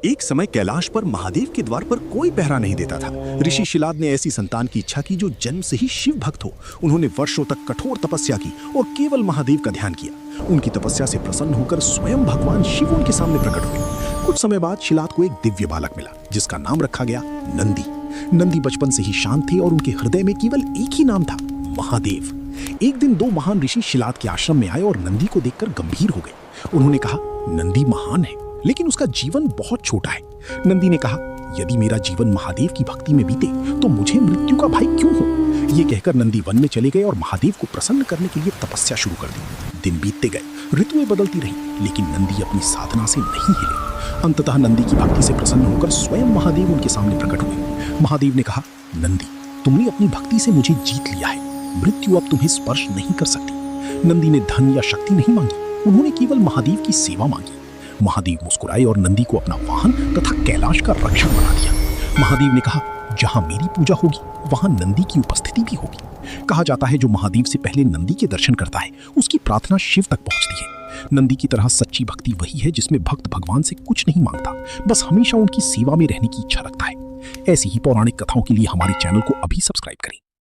एक समय कैलाश पर महादेव के द्वार पर कोई पहरा नहीं देता था। ऋषि शिलाद ने ऐसी संतान की इच्छा की जो जन्म से ही शिव भक्त हो। उन्होंने वर्षों तक कठोर तपस्या की और केवल महादेव का ध्यान किया। उनकी तपस्या से प्रसन्न होकर स्वयं भगवान शिव उनके सामने प्रकट हुए। कुछ समय बाद शिलाद को एक दिव्य बालक मिला जिसका नाम रखा गया नंदी। नंदी बचपन से ही शांत थे और उनके हृदय में केवल एक ही नाम था, महादेव। एक दिन दो महान ऋषि शिलाद के आश्रम में आए और नंदी को देखकर गंभीर हो गए। उन्होंने कहा, नंदी महान है लेकिन उसका जीवन बहुत छोटा है। नंदी ने कहा, यदि मेरा जीवन महादेव की भक्ति में बीते तो मुझे मृत्यु का भय क्यों हो। ये कहकर नंदी वन में चले गए और महादेव को प्रसन्न करने के लिए तपस्या शुरू कर दी। दिन बीतते गए, ऋतुएं बदलती रही, लेकिन नंदी अपनी साधना से नहीं हिले। अंततः नंदी की भक्ति से प्रसन्न होकर स्वयं महादेव उनके सामने प्रकट हुए। महादेव ने कहा, नंदी, तुमने अपनी भक्ति से मुझे जीत लिया है। मृत्यु अब तुम्हें स्पर्श नहीं कर सकती। नंदी ने धन या शक्ति नहीं मांगी, उन्होंने केवल महादेव की सेवा मांगी। महादेव मुस्कुराए और नंदी को अपना वाहन तथा कैलाश का रक्षक बना दिया। महादेव ने कहा, जहां मेरी पूजा होगी वहां नंदी की उपस्थिति भी होगी। कहा जाता है जो महादेव से पहले नंदी के दर्शन करता है उसकी प्रार्थना शिव तक पहुंचती है। नंदी की तरह सच्ची भक्ति वही है जिसमें भक्त भगवान से कुछ नहीं मांगता, बस हमेशा उनकी सेवा में रहने की इच्छा रखता है। ऐसी ही पौराणिक कथाओं के लिए हमारे चैनल को अभी सब्सक्राइब करें।